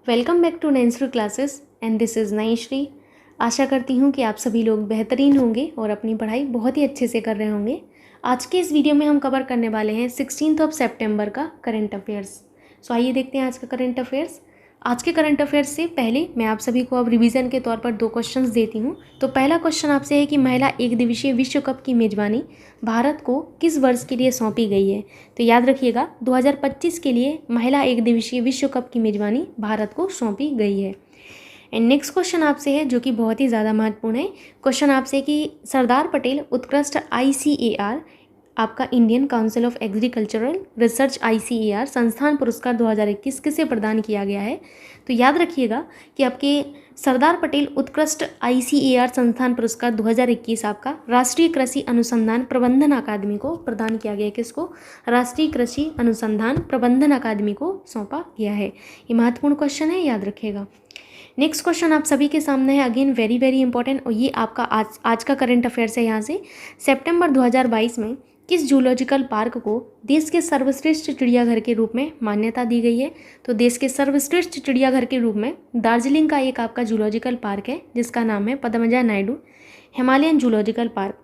Welcome back to नैंसरू classes and this is Naishree. आशा करती हूँ कि आप सभी लोग बेहतरीन होंगे और अपनी पढ़ाई बहुत ही अच्छे से कर रहे होंगे। आज के इस वीडियो में हम कवर करने वाले हैं 16 सितंबर का करंट अफेयर्स। सो आइए देखते हैं आज का करंट अफेयर्स। आज के करंट अफेयर्स से पहले मैं आप सभी को अब रिवीजन के तौर पर 2 क्वेश्चंस देती हूँ। तो पहला क्वेश्चन आपसे है कि महिला एक दिवसीय विश्व कप की मेज़बानी भारत को किस वर्ष के लिए सौंपी गई है। तो याद रखिएगा 2025 के लिए महिला एक दिवसीय विश्व कप की मेज़बानी भारत को सौंपी गई है। एंड नेक्स्ट क्वेश्चन आपसे है जो कि बहुत ही ज़्यादा महत्वपूर्ण है। क्वेश्चन आपसे कि सरदार पटेल उत्कृष्ट ICAR आपका Indian council of agricultural research ICAR संस्थान पुरस्कार 2021 किसे प्रदान किया गया है। तो याद रखिएगा कि आपके सरदार पटेल उत्कृष्ट ICAR संस्थान पुरस्कार 2021 आपका राष्ट्रीय कृषि अनुसंधान प्रबंधन अकादमी को प्रदान किया गया है। किसको? राष्ट्रीय कृषि अनुसंधान प्रबंधन अकादमी को सौंपा गया है। ये महत्वपूर्ण क्वेश्चन है, याद रखिएगा। नेक्स्ट क्वेश्चन आप सभी के सामने है, अगेन वेरी वेरी इंपॉर्टेंट, और ये आपका आज का करंट अफेयर्स है। यहाँ से सितंबर 2022 में किस जूलॉजिकल पार्क को देश के सर्वश्रेष्ठ चिड़ियाघर के रूप में मान्यता दी गई है। तो देश के सर्वश्रेष्ठ चिड़ियाघर के रूप में दार्जिलिंग का एक आपका जूलॉजिकल पार्क है जिसका नाम है Padmaja Naidu Himalayan zoological park.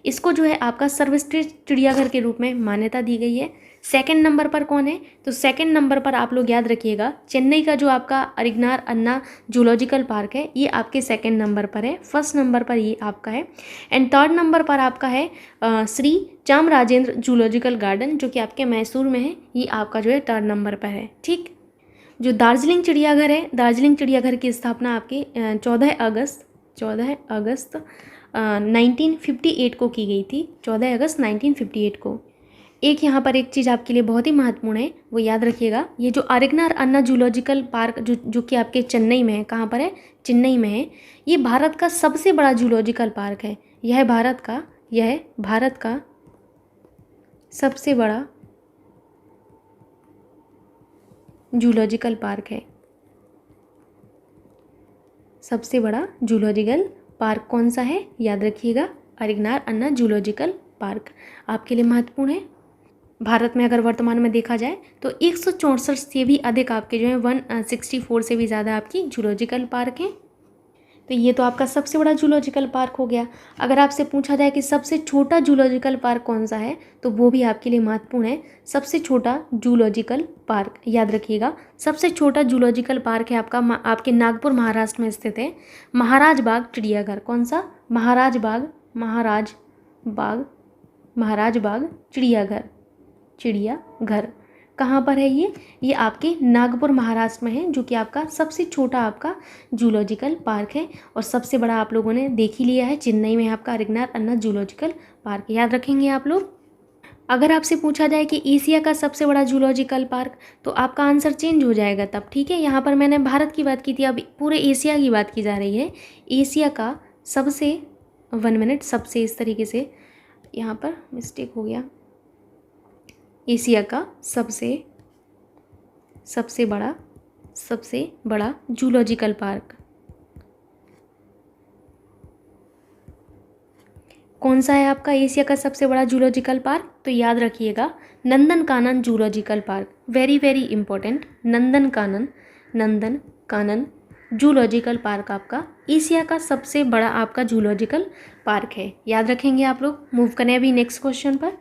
इसको जो है आपका सर्वश्रेष्ठ चिड़ियाघर के रूप में मान्यता दी गई है। सेकंड नंबर पर कौन है? तो सेकंड नंबर पर आप लोग याद रखिएगा चेन्नई का जो आपका अरिगनार अन्ना जूलॉजिकल पार्क है ये आपके सेकंड नंबर पर है। फर्स्ट नंबर पर ये आपका है। एंड थर्ड नंबर पर आपका है श्री चामराजेंद्र जूलॉजिकल गार्डन जो कि आपके मैसूर में है, ये आपका जो है थर्ड नंबर पर है। ठीक, जो दार्जिलिंग चिड़ियाघर है, दार्जिलिंग चिड़ियाघर की स्थापना आपकी 14 अगस्त 1958 को की गई थी। 14 अगस्त 1958 को। एक यहाँ पर एक चीज़ आपके लिए बहुत ही महत्वपूर्ण है, वो याद रखिएगा, ये जो अरिगनार अन्ना जूलॉजिकल पार्क जो कि आपके चेन्नई में है, कहाँ पर है? चेन्नई में है। ये भारत का सबसे बड़ा जूलॉजिकल पार्क है। यह भारत का सबसे बड़ा जूलॉजिकल पार्क है। सबसे बड़ा जूलॉजिकल पार्क कौन सा है? याद रखिएगा अरिगनार अन्ना जूलॉजिकल पार्क आपके लिए महत्वपूर्ण है। भारत में अगर वर्तमान में देखा जाए तो 164 से भी अधिक आपके जो है 164 से भी ज़्यादा आपकी जूलॉजिकल पार्क हैं। तो ये तो आपका सबसे बड़ा जूलॉजिकल पार्क हो गया। अगर आपसे पूछा जाए कि सबसे छोटा जूलॉजिकल पार्क कौन सा है तो वो भी आपके लिए महत्वपूर्ण है। सबसे छोटा जूलॉजिकल पार्क याद रखिएगा, सबसे छोटा जूलॉजिकल पार्क है आपके नागपुर महाराष्ट्र में स्थित है महाराज बाग चिड़ियाघर। कौन सा? महाराज बाग चिड़ियाघर कहाँ पर है? ये आपके नागपुर महाराष्ट्र में है, जो कि आपका सबसे छोटा आपका जूलॉजिकल पार्क है। और सबसे बड़ा आप लोगों ने देख ही लिया है, चेन्नई में आपका अरिगनार अन्ना जूलॉजिकल पार्क, याद रखेंगे आप लोग। अगर आपसे पूछा जाए कि एशिया का सबसे बड़ा जूलॉजिकल पार्क तो आपका आंसर चेंज हो जाएगा तब। ठीक है, यहाँ पर मैंने भारत की बात की थी, अब पूरे एशिया की बात की जा रही है। एशिया का सबसे 1 मिनट सबसे इस तरीके से यहाँ पर मिस्टेक हो गया। एशिया का सबसे बड़ा जूलॉजिकल पार्क कौन सा है आपका? एशिया का सबसे बड़ा जूलॉजिकल पार्क तो याद रखिएगा Nandankanan zoological park, very very important. Nandankanan zoological park आपका एशिया का सबसे बड़ा आपका जूलॉजिकल पार्क है, याद रखेंगे आप लोग। मूव करें अभी नेक्स्ट क्वेश्चन पर।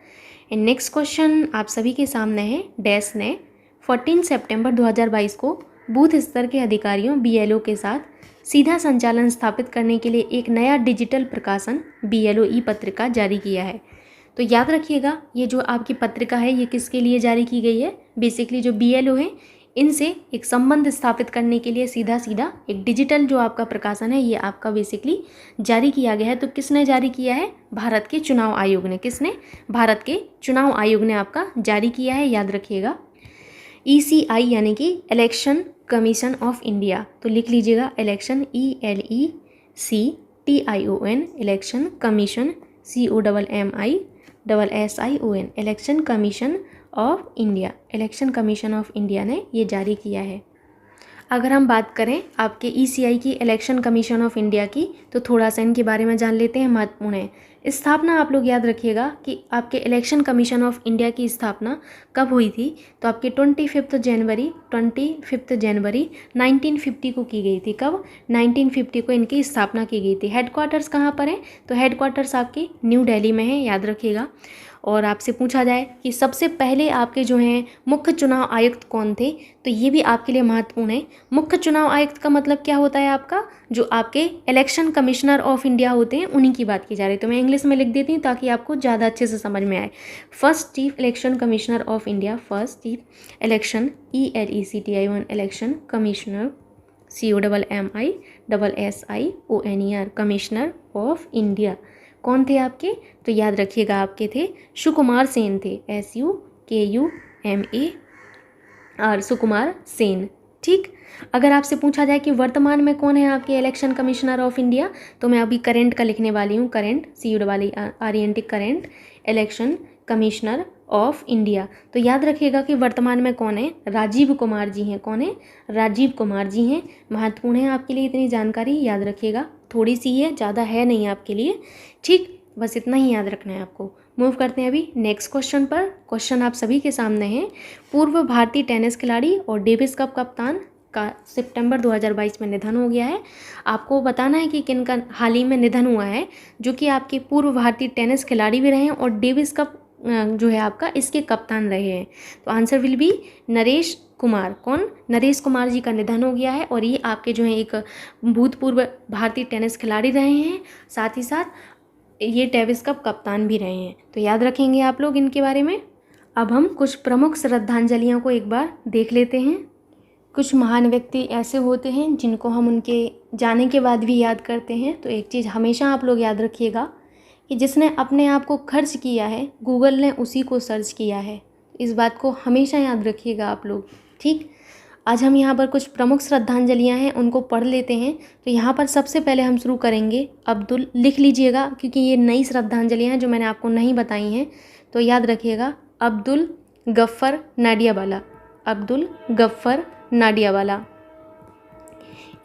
नेक्स्ट क्वेश्चन आप सभी के सामने है। डैश ने 14 सितंबर 2022 को बूथ स्तर के अधिकारियों BLO के साथ सीधा संचालन स्थापित करने के लिए एक नया डिजिटल प्रकाशन BLO पत्रिका जारी किया है। तो याद रखिएगा ये जो आपकी पत्रिका है ये किसके लिए जारी की गई है? बेसिकली जो BLO है इनसे एक संबंध स्थापित करने के लिए सीधा एक डिजिटल जो आपका प्रकाशन है ये आपका बेसिकली जारी किया गया है। तो किसने जारी किया है? भारत के चुनाव आयोग ने। किसने? भारत के चुनाव आयोग ने आपका जारी किया है, याद रखिएगा। ECI यानी कि इलेक्शन कमीशन ऑफ इंडिया, तो लिख लीजिएगा election ELECTION election commission COMMISSION election commission of India, election commission of India ने ये जारी किया है। अगर हम बात करें आपके ECI की इलेक्शन कमीशन ऑफ इंडिया की तो थोड़ा सा इनके बारे में जान लेते हैं, महत्वपूर्ण है। स्थापना आप लोग याद रखिएगा कि आपके इलेक्शन कमीशन ऑफ इंडिया की स्थापना कब हुई थी, तो आपके 25 जनवरी 1950 को की गई थी। कब? 1950 को इनकी स्थापना की गई थी। हेडक्वार्टर्स कहाँ पर है, तो हेडक्वार्टर्स आपके न्यू दिल्ली में है, याद रखिएगा। और आपसे पूछा जाए कि सबसे पहले आपके जो हैं मुख्य चुनाव आयुक्त कौन थे, तो ये भी आपके लिए महत्वपूर्ण है। मुख्य चुनाव आयुक्त का मतलब क्या होता है आपका, जो आपके इलेक्शन कमिश्नर ऑफ इंडिया होते हैं उन्हीं की बात की जा रही है। तो मैं इंग्लिश में लिख देती हूँ ताकि आपको ज़्यादा अच्छे से समझ में आए। First chief election commissioner of India, first chief election ELECTION election commissioner COMMISSIONER commissioner of India कौन थे आपके, तो याद रखिएगा आपके थे सुकुमार सेन थे, SUKUMAR सुकुमार सेन। ठीक। अगर आपसे पूछा जाए कि वर्तमान में कौन है आपके इलेक्शन कमिश्नर ऑफ इंडिया, तो मैं अभी करंट का लिखने वाली हूँ, current CURRENT current election commissioner of India. तो याद रखिएगा कि वर्तमान में कौन है, राजीव कुमार जी हैं। कौन है? राजीव कुमार जी हैं। महत्वपूर्ण है आपके लिए इतनी जानकारी, याद रखिएगा। थोड़ी सी है, ज़्यादा है नहीं आपके लिए। ठीक, बस इतना ही याद रखना है आपको। मूव करते हैं अभी नेक्स्ट क्वेश्चन पर। क्वेश्चन आप सभी के सामने है। पूर्व भारतीय टेनिस खिलाड़ी और डेविस कप कप्तान का सितंबर 2022 में निधन हो गया है। आपको बताना है कि किनका हाल ही में निधन हुआ है, जो कि आपके पूर्व भारतीय टेनिस खिलाड़ी भी रहे हैं और डेविस कप जो है आपका इसके कप्तान रहे हैं। तो answer will be Naresh Kumar. कौन? नरेश कुमार जी का निधन हो गया है और ये आपके जो है एक भूतपूर्व भारतीय टेनिस खिलाड़ी रहे हैं, साथ ही साथ ये डेविस कप कप्तान भी रहे हैं। तो याद रखेंगे आप लोग इनके बारे में। अब हम कुछ प्रमुख श्रद्धांजलियों को एक बार देख लेते हैं। कुछ महान व्यक्ति ऐसे होते हैं जिनको हम उनके जाने के बाद भी याद करते हैं। तो एक चीज़ हमेशा आप लोग याद रखिएगा कि जिसने अपने आप को खर्च किया है, गूगल ने उसी को सर्च किया है। इस बात को हमेशा याद रखिएगा आप लोग। ठीक, आज हम यहाँ पर कुछ प्रमुख श्रद्धांजलियाँ हैं उनको पढ़ लेते हैं। तो यहाँ पर सबसे पहले हम शुरू करेंगे अब्दुल, लिख लीजिएगा क्योंकि ये नई श्रद्धांजलियाँ हैं जो मैंने आपको नहीं बताई हैं। तो याद रखिएगा, अब्दुल गफ्फर नाडियावाला, अब्दुल गफ्फर नाडियावाला।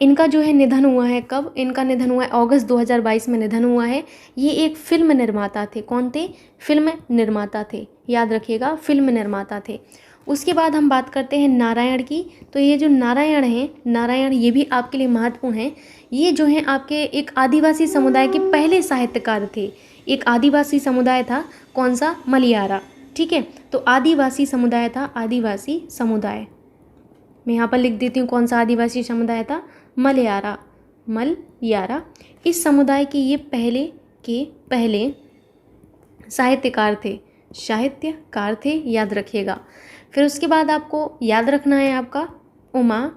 इनका जो है निधन हुआ है कब? इनका निधन हुआ है अगस्त 2022 में निधन हुआ है। ये एक फिल्म निर्माता थे। कौन थे? फिल्म निर्माता थे, याद रखिएगा, फिल्म निर्माता थे। उसके बाद हम बात करते हैं नारायण की। तो ये जो नारायण हैं, नारायण ये भी आपके लिए महत्वपूर्ण है। ये जो हैं आपके एक आदिवासी समुदाय के पहले साहित्यकार थे। एक आदिवासी समुदाय था, कौन सा? मलियारा। ठीक है, तो आदिवासी समुदाय था, आदिवासी समुदाय। मैं यहाँ पर लिख देती हूँ कौन सा आदिवासी समुदाय था, मलयारा, मलयारा। इस समुदाय के ये पहले साहित्यकार थे, साहित्यकार थे, याद रखिएगा। फिर उसके बाद आपको याद रखना है आपका उमा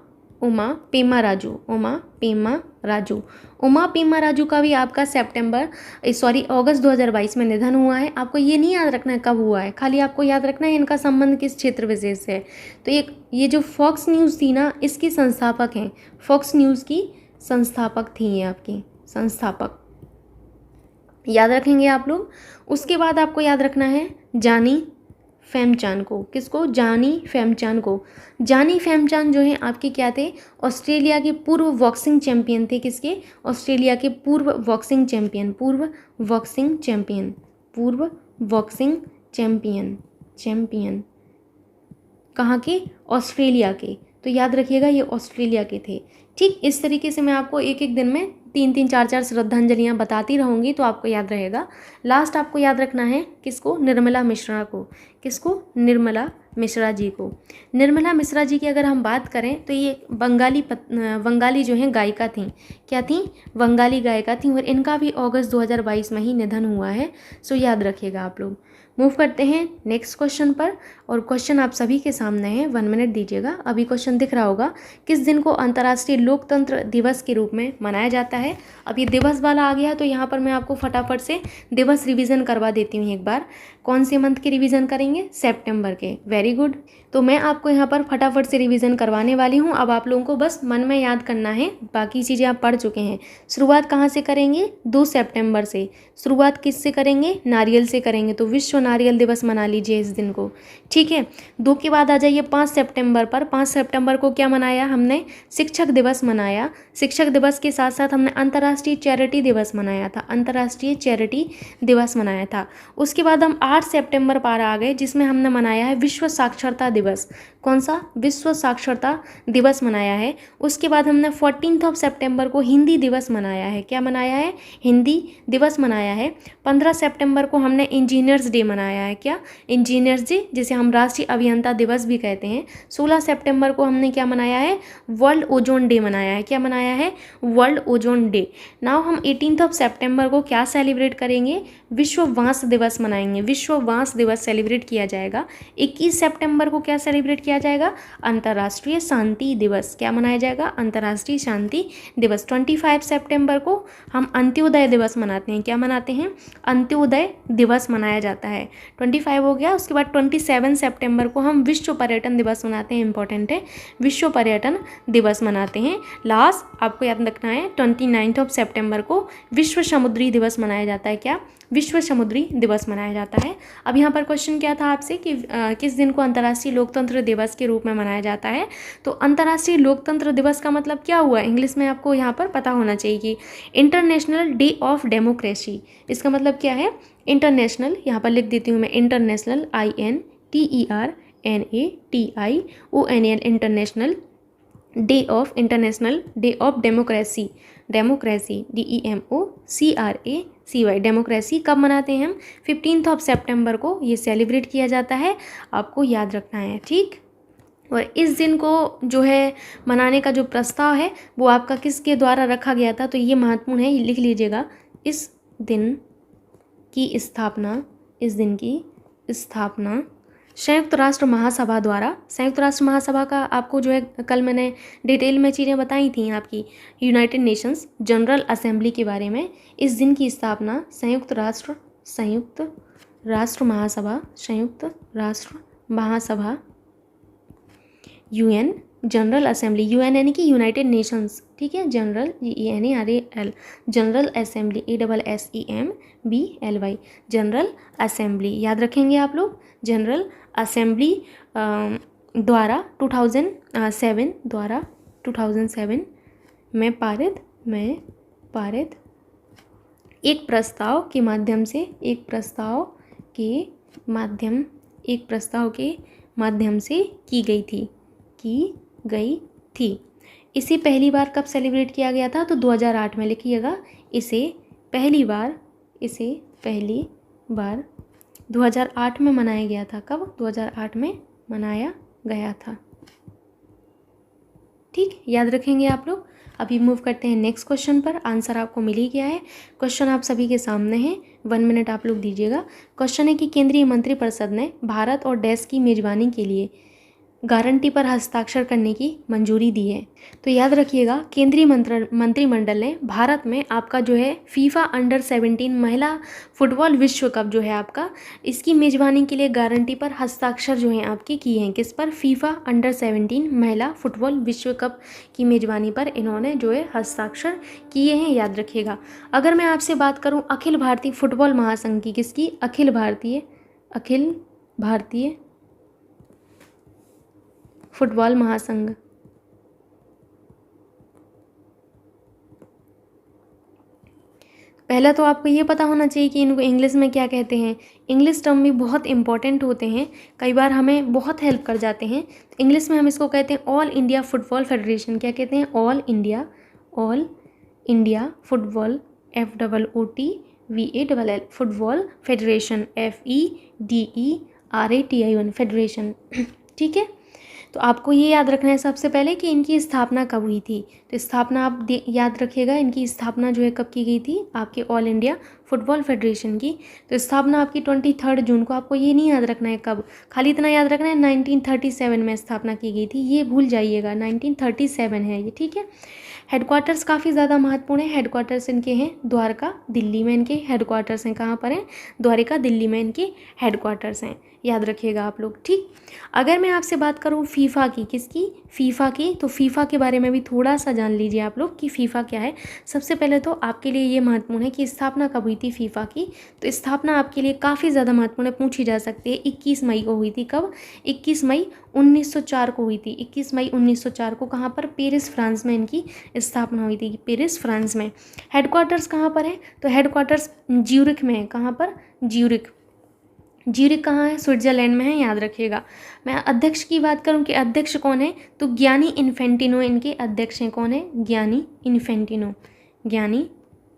पेमा राजू, उमा पेमा राजू। उमा पेमा राजू का भी आपका अगस्त 2022 में निधन हुआ है। आपको ये नहीं याद रखना है कब हुआ है, खाली आपको याद रखना है इनका संबंध किस क्षेत्र विशेष से है। तो ये जो फॉक्स न्यूज़ थी ना, इसकी संस्थापक हैं, फॉक्स न्यूज़ की संस्थापक थी ये आपकी, संस्थापक, याद रखेंगे आप लोग। उसके बाद आपको याद रखना है जानी फेमचान को। किसको? जानी फेमचान को। जानी फेमचान जो है आपके क्या थे? ऑस्ट्रेलिया के पूर्व बॉक्सिंग चैंपियन थे। किसके? ऑस्ट्रेलिया के पूर्व बॉक्सिंग चैंपियन, पूर्व बॉक्सिंग चैंपियन, पूर्व बॉक्सिंग चैंपियन कहाँ के? ऑस्ट्रेलिया के। तो याद रखिएगा ये ऑस्ट्रेलिया के थे। ठीक, इस तरीके से मैं आपको एक एक दिन में 3-3 4-4 श्रद्धांजलियाँ बताती रहूँगी तो आपको याद रहेगा। लास्ट आपको याद रखना है किसको? निर्मला मिश्रा को। किसको? निर्मला मिश्रा जी को। निर्मला मिश्रा जी की अगर हम बात करें तो ये बंगाली जो हैं गायिका थी। क्या थी? बंगाली गायिका थी और इनका भी अगस्त 2022 में ही निधन हुआ है। सो याद रखिएगा आप लोग। मूव करते हैं नेक्स्ट क्वेश्चन पर और क्वेश्चन आप सभी के सामने है। 1 मिनट दीजिएगा। अभी क्वेश्चन दिख रहा होगा, किस दिन को अंतर्राष्ट्रीय लोकतंत्र दिवस के रूप में मनाया जाता है। अब ये दिवस वाला आ गया तो यहाँ पर मैं आपको फटाफट से दिवस रिवीजन करवा देती हूँ एक बार। कौन से मंथ के रिवीजन करेंगे? सितंबर के। Very good. तो मैं आपको यहाँ पर फटाफट से रिवीजन करवाने वाली हूँ। अब आप लोगों को बस मन में याद करना है, बाकी चीज़ें आप पढ़ चुके हैं। शुरुआत कहाँ से करेंगे? 2 सितंबर से। शुरुआत किससे करेंगे? नारियल से करेंगे। तो विश्व नारियल दिवस मना लीजिए इस दिन को, ठीक है। 2 के बाद आ जाइए 5 सितंबर पर। 5 सितंबर को क्या मनाया हमने? शिक्षक दिवस मनाया। शिक्षक दिवस के साथ साथ हमने अंतर्राष्ट्रीय चैरिटी दिवस मनाया था, अंतर्राष्ट्रीय चैरिटी दिवस मनाया था। उसके बाद हम 8 सितंबर पर आ गए, जिसमें हमने मनाया है विश्व साक्षरता दिवस। कौन सा? विश्व साक्षरता दिवस मनाया है। उसके बाद हमने 14 सितंबर को हिंदी दिवस मनाया है। क्या मनाया है? हिंदी दिवस मनाया है। 15 सितंबर को हमने इंजीनियर्स डे मनाया है। क्या? इंजीनियर्स डे, जिसे हम राष्ट्रीय अभियंता दिवस भी कहते हैं। 16 सितंबर को हमने क्या मनाया है? वर्ल्ड ओजोन डे मनाया है। क्या मनाया है? World ozone day. नाउ हम 18 सितंबर को क्या सेलिब्रेट करेंगे? विश्व बांस दिवस मनाएंगे। विश्व बांस दिवस सेलिब्रेट किया जाएगा। 21 सितंबर को क्या सेलिब्रेट किया जाएगा? अंतर्राष्ट्रीय शांति दिवस। क्या मनाया जाएगा? अंतर्राष्ट्रीय शांति दिवस। 25 सितंबर को हम अंत्योदय दिवस मनाते हैं। क्या मनाते हैं? अंत्योदय दिवस मनाया जाता है। 25 हो गया। उसके बाद 27 सितंबर को हम विश्व पर्यटन दिवस मनाते हैं। इंपॉर्टेंट है, विश्व पर्यटन दिवस मनाते हैं। लास्ट आपको याद रखना है 29 सितंबर को विश्व समुद्री दिवस मनाया जाता है। क्या? विश्व समुद्री दिवस मनाया जाता है। अब यहाँ पर क्वेश्चन क्या था आपसे कि किस दिन को अंतर्राष्ट्रीय लोकतंत्र दिवस के रूप में मनाया जाता है? तो अंतर्राष्ट्रीय लोकतंत्र दिवस का मतलब क्या हुआ? इंग्लिश में आपको यहाँ पर पता होना चाहिए कि इंटरनेशनल डे ऑफ डेमोक्रेसी। इसका मतलब क्या है? इंटरनेशनल, यहाँ पर लिख देती हूँ मैं, international INTERNATION international day of, international day of democracy, democracy DEMOCRACY, democracy कब मनाते हैं हम? 15 सितंबर को ये सेलिब्रेट किया जाता है। आपको याद रखना है, ठीक। और इस दिन को जो है मनाने का जो प्रस्ताव है वो आपका किसके द्वारा रखा गया था? तो ये महत्वपूर्ण है, लिख लीजिएगा। इस दिन की स्थापना, इस दिन की स्थापना संयुक्त राष्ट्र महासभा द्वारा। संयुक्त राष्ट्र महासभा का आपको जो है कल मैंने डिटेल में चीज़ें बताई थी आपकी, यूनाइटेड नेशंस जनरल असेंबली के बारे में। इस दिन की स्थापना संयुक्त राष्ट्र महासभा UN जनरल असेंबली, UN यानी कि यूनाइटेड नेशंस, ठीक है। General GENERAL general assembly ASSEMBLY general assembly, याद रखेंगे आप लोग। जनरल असेंबली द्वारा 2007 में पारित एक प्रस्ताव के माध्यम से की गई थी। इसे पहली बार कब सेलिब्रेट किया गया था? तो 2008 में, लिखिएगा। इसे पहली बार 2008 में मनाया गया था। कब? 2008 में मनाया गया था, ठीक, याद रखेंगे आप लोग। अभी मूव करते हैं नेक्स्ट क्वेश्चन पर। आंसर आपको मिल ही गया है। क्वेश्चन आप सभी के सामने है, 1 मिनट आप लोग दीजिएगा। क्वेश्चन है कि केंद्रीय मंत्रिपरिषद ने भारत और डैश की मेजबानी के लिए गारंटी पर हस्ताक्षर करने की मंजूरी दी है। तो याद रखिएगा, केंद्रीय मंत्रिमंडल ने भारत में आपका जो है फीफा अंडर 17 महिला फुटबॉल विश्व कप जो है आपका, इसकी मेजबानी के लिए गारंटी पर हस्ताक्षर जो हैं आपके किए हैं। किस पर? फीफा अंडर 17 महिला फुटबॉल विश्व कप की मेजबानी पर इन्होंने जो है हस्ताक्षर किए हैं, याद रखिएगा। अगर मैं आपसे बात करूँ अखिल भारतीय फुटबॉल महासंघ की, किसकी? अखिल भारतीय फुटबॉल महासंघ। पहला तो आपको ये पता होना चाहिए कि इनको इंग्लिश में क्या कहते हैं। इंग्लिश टर्म भी बहुत इंपॉर्टेंट होते हैं, कई बार हमें बहुत हेल्प कर जाते हैं। इंग्लिश में हम इसको कहते हैं ऑल इंडिया फुटबॉल फेडरेशन। क्या कहते हैं? All India football FOOTBALL football federation FEDERATION federation, ठीक है। तो आपको ये याद रखना है सबसे पहले कि इनकी स्थापना कब हुई थी। तो स्थापना आप याद रखिएगा, इनकी स्थापना जो है कब की गई थी? आपके ऑल इंडिया फुटबॉल फेडरेशन की। तो स्थापना आपकी 23 जून को। आपको ये नहीं याद रखना है कब, खाली इतना याद रखना है 1937 में स्थापना की गई थी। ये भूल जाइएगा, 1937 है ये, ठीक है। हेडक्वार्टर्स काफ़ी ज़्यादा महत्वपूर्ण है। हेडक्वार्टर्स इनके हैं द्वारका, दिल्ली में इनके हेडक्वार्टर्स हैं। कहाँ पर हैं? द्वारका, दिल्ली में इनके हेडक्वार्टर्स हैं, याद रखिएगा आप लोग, ठीक। अगर मैं आपसे बात करूँ फीफा की, किसकी? फीफा की। तो फीफा के बारे में भी थोड़ा सा जान लीजिए आप लोग कि फीफा क्या है। सबसे पहले तो आपके लिए ये महत्वपूर्ण है कि स्थापना कब हुई थी फीफा की? तो स्थापना आपके लिए काफ़ी ज़्यादा महत्वपूर्ण पूछी जा सकती है। 21 मई को हुई थी। कब? 21 मई 1904 को हुई थी। 21 मई 1904 को कहाँ पर? पेरिस, फ्रांस में इनकी स्थापना हुई थी, पेरिस, फ्रांस में। हेडक्वार्टर्स कहाँ पर है? तो हेडक्वार्टर्स ज्यूरिख में है। कहाँ पर? ज्यूरिख। ज्यूरिख कहाँ है? स्विट्जरलैंड में है, याद रखिएगा। मैं अध्यक्ष की बात करूं कि अध्यक्ष कौन है, तो गियानी इन्फेंटिनो इनके अध्यक्ष हैं। कौन है? गियानी इन्फेंटिनो। गियानी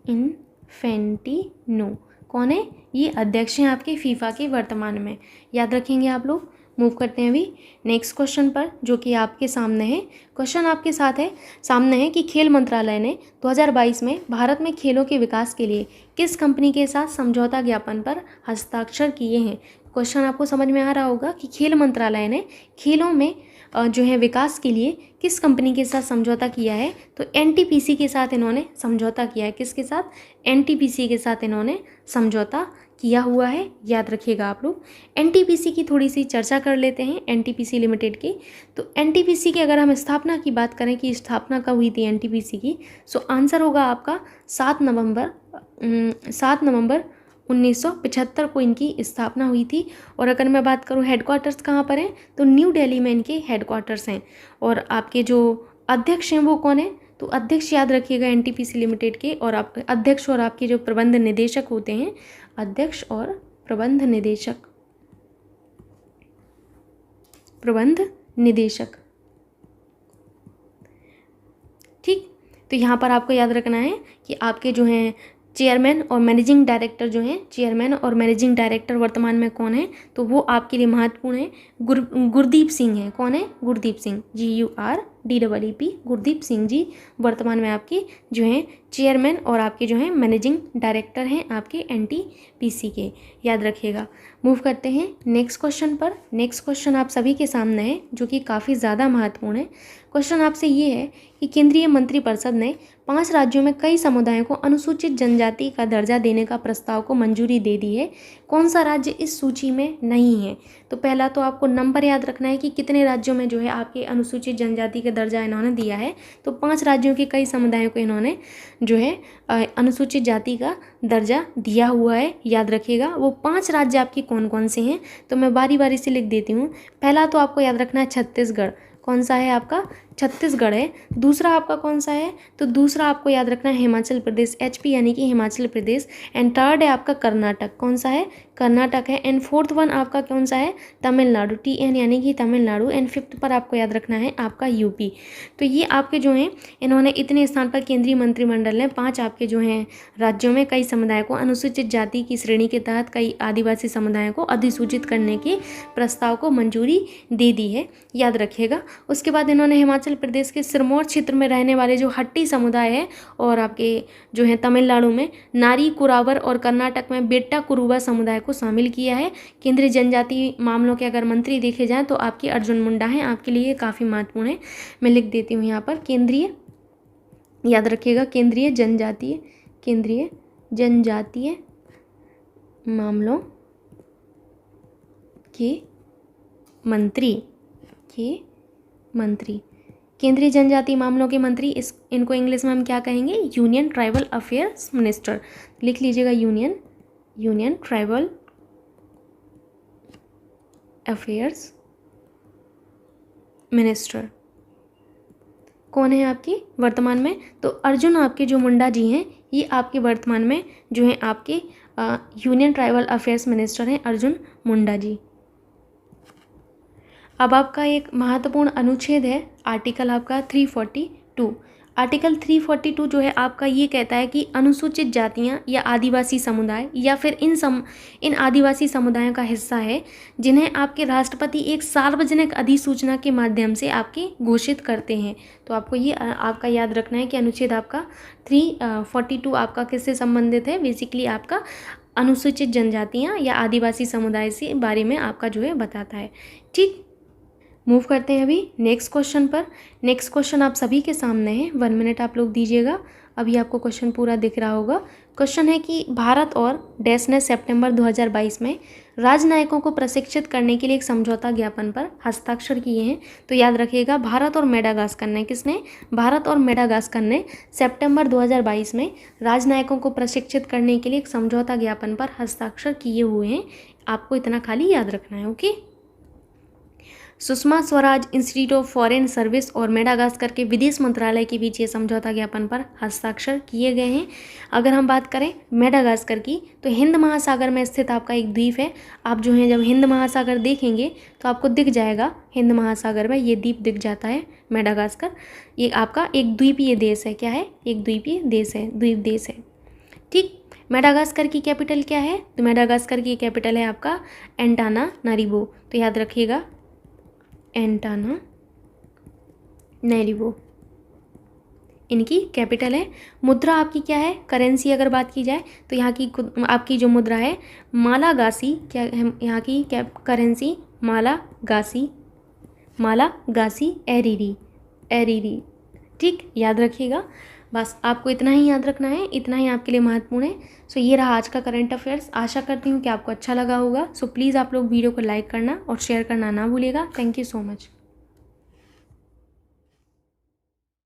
इन्फेंटिनो कौन है? ये अध्यक्ष हैं आपके फीफा के वर्तमान में, याद रखेंगे आप लोग। मूव करते हैं अभी नेक्स्ट क्वेश्चन पर, जो कि आपके सामने है। क्वेश्चन आपके साथ है, सामने है कि खेल मंत्रालय ने 2022 में भारत में खेलों के विकास के लिए किस कंपनी के साथ समझौता ज्ञापन पर हस्ताक्षर किए हैं। क्वेश्चन आपको समझ में आ रहा होगा कि खेल मंत्रालय ने खेलों में जो है विकास के लिए किस कंपनी के साथ समझौता किया है। तो एनटीपीसी के साथ इन्होंने समझौता किया है। किसके साथ? एनटीपीसी के साथ इन्होंने समझौता किया हुआ है, याद रखिएगा आप लोग। एनटीपीसी की थोड़ी सी चर्चा कर लेते हैं, एनटीपीसी लिमिटेड की। तो एनटीपीसी की अगर हम स्थापना की बात करें कि स्थापना कब हुई थी एनटीपीसी की, सो आंसर होगा आपका 7 नवंबर 1975 को इनकी स्थापना हुई थी। और अगर मैं बात करूं हेडक्वार्टर्स कहाँ पर हैं, तो न्यू दिल्ली में इनके हेडक्वार्टर्स हैं। और आपके जो अध्यक्ष हैं वो कौन है? तो अध्यक्ष याद रखिएगा एनटीपीसी लिमिटेड के, और आप अध्यक्ष और आपके जो प्रबंध निदेशक होते हैं, अध्यक्ष और प्रबंध निदेशक, ठीक। तो यहाँ पर आपको याद रखना है कि आपके जो हैं चेयरमैन और मैनेजिंग डायरेक्टर जो हैं, चेयरमैन और मैनेजिंग डायरेक्टर वर्तमान में कौन है, तो वो आपके लिए महत्वपूर्ण है, गुरदीप सिंह है। कौन है? गुरदीप सिंह, GURDEEP, गुरदीप सिंह जी वर्तमान में आपके जो हैं चेयरमैन और आपके जो हैं मैनेजिंग डायरेक्टर हैं आपके एनटीपीसी के, याद रखिएगा। मूव करते हैं नेक्स्ट क्वेश्चन पर। नेक्स्ट क्वेश्चन आप सभी के सामने है, जो कि काफ़ी ज़्यादा महत्वपूर्ण है। क्वेश्चन आपसे ये है कि केंद्रीय मंत्रिपरिषद ने 5 राज्यों में कई समुदायों को अनुसूचित जनजाति का दर्जा देने का प्रस्ताव को मंजूरी दे दी है। कौन सा राज्य इस सूची में नहीं है? तो पहला तो आपको नंबर याद रखना है कि कितने राज्यों में जो है आपके अनुसूचित जनजाति का दर्जा इन्होंने दिया है। तो 5 राज्यों के कई समुदायों को इन्होंने जो है अनुसूचित जाति का दर्जा दिया हुआ है, याद रखिएगा। वो 5 राज्य आपके कौन कौन से हैं, तो मैं बारी बारी से लिख देती हूँ। पहला तो आपको याद रखना है छत्तीसगढ़। कौन सा है आपका? छत्तीसगढ़ है। दूसरा आपका कौन सा है? तो दूसरा आपको याद रखना है हिमाचल प्रदेश, HP यानी कि हिमाचल प्रदेश। एंड थर्ड है आपका कर्नाटक। कौन सा है? कर्नाटक है। एंड फोर्थ वन आपका कौन सा है? तमिलनाडु, TN यानी कि तमिलनाडु। एंड फिफ्थ पर आपको याद रखना है आपका UP। तो ये आपके जो हैं इन्होंने इतने स्थान पर केंद्रीय मंत्रिमंडल ने 5 आपके जो हैं राज्यों में कई समुदायों को अनुसूचित जाति की श्रेणी के तहत कई आदिवासी समुदायों को अधिसूचित करने के प्रस्ताव को मंजूरी दे दी है, याद रखिएगा। उसके बाद इन्होंने हिमाचल प्रदेश के सिरमौर क्षेत्र में रहने वाले जो हट्टी समुदाय है, और आपके जो है तमिलनाडु में नारी कुरावर, और कर्नाटक में बेट्टा कुरुबा समुदाय को शामिल किया है। केंद्रीय जनजाति मामलों के अगर मंत्री देखे जाएं तो आपके अर्जुन मुंडा हैं, आपके लिए काफ़ी महत्वपूर्ण है। मैं लिख देती हूँ यहाँ पर केंद्रीय, याद रखिएगा, केंद्रीय जनजातीय मामलों के मंत्री केंद्रीय जनजातीय मामलों के मंत्री, इनको इंग्लिश में हम क्या कहेंगे? Union tribal affairs minister. लिख लीजिएगा यूनियन ट्राइबल अफेयर्स मिनिस्टर। कौन है आपकी वर्तमान में? तो अर्जुन आपके जो मुंडा जी हैं, ये आपके वर्तमान में जो हैं आपके यूनियन ट्राइबल अफेयर्स मिनिस्टर हैं, अर्जुन मुंडा जी। अब आपका एक महत्वपूर्ण अनुच्छेद है आर्टिकल आपका 342। आर्टिकल 342 जो है आपका ये कहता है कि अनुसूचित जातियां या आदिवासी समुदाय या फिर इन आदिवासी समुदायों का हिस्सा है, जिन्हें आपके राष्ट्रपति एक सार्वजनिक अधिसूचना के माध्यम से आपके घोषित करते हैं। तो आपको ये आपका याद रखना है कि अनुच्छेद आपका 342 आपका किससे संबंधित है? बेसिकली आपका अनुसूचित जनजातियाँ या आदिवासी समुदाय से बारे में आपका जो है बताता है, ठीक। मूव करते हैं अभी नेक्स्ट क्वेश्चन पर। नेक्स्ट क्वेश्चन आप सभी के सामने है, 1 मिनट आप लोग दीजिएगा, अभी आपको क्वेश्चन पूरा दिख रहा होगा। क्वेश्चन है कि भारत और डैश ने सितंबर 2022 में राजनयिकों को प्रशिक्षित करने के लिए एक समझौता ज्ञापन पर हस्ताक्षर किए हैं। तो याद रखिएगा, भारत और मेडागास्कर ने, किसने? भारत और मेडागास्कर ने सितंबर 2022 में राजनयिकों को प्रशिक्षित करने के लिए एक समझौता ज्ञापन पर हस्ताक्षर किए हुए हैं। आपको इतना खाली याद रखना है। Okay. Sushma Swaraj institute of foreign service और मेडागास्कर के विदेश मंत्रालय के बीच ये समझौता ज्ञापन पर हस्ताक्षर किए गए हैं। अगर हम बात करें मेडागास्कर की, तो हिंद महासागर में स्थित आपका एक द्वीप है। आप जो है जब हिंद महासागर देखेंगे तो आपको दिख जाएगा, हिंद महासागर में ये द्वीप दिख जाता है मेडागास्कर। ये आपका एक द्वीपीय देश है। क्या है? एक द्वीपीय देश है, द्वीप देश है। ठीक। मेडागास्कर की कैपिटल क्या है? तो मेडागास्कर की कैपिटल है आपका एंटानानारिवो। तो याद रखिएगा, एंटानानारिवो इनकी कैपिटल है। मुद्रा आपकी क्या है? करेंसी अगर बात की जाए तो यहाँ की आपकी जो मुद्रा है मालागासी, क्या है यहाँ की करेंसी? मालागासी एरीरी। ठीक, याद रखिएगा। बस आपको इतना ही याद रखना है, इतना ही आपके लिए महत्वपूर्ण है। सो ये रहा आज का करंट अफेयर्स। आशा करती हूँ कि आपको अच्छा लगा होगा। सो प्लीज़ आप लोग वीडियो को लाइक करना और शेयर करना ना भूलिएगा। Thank you so much.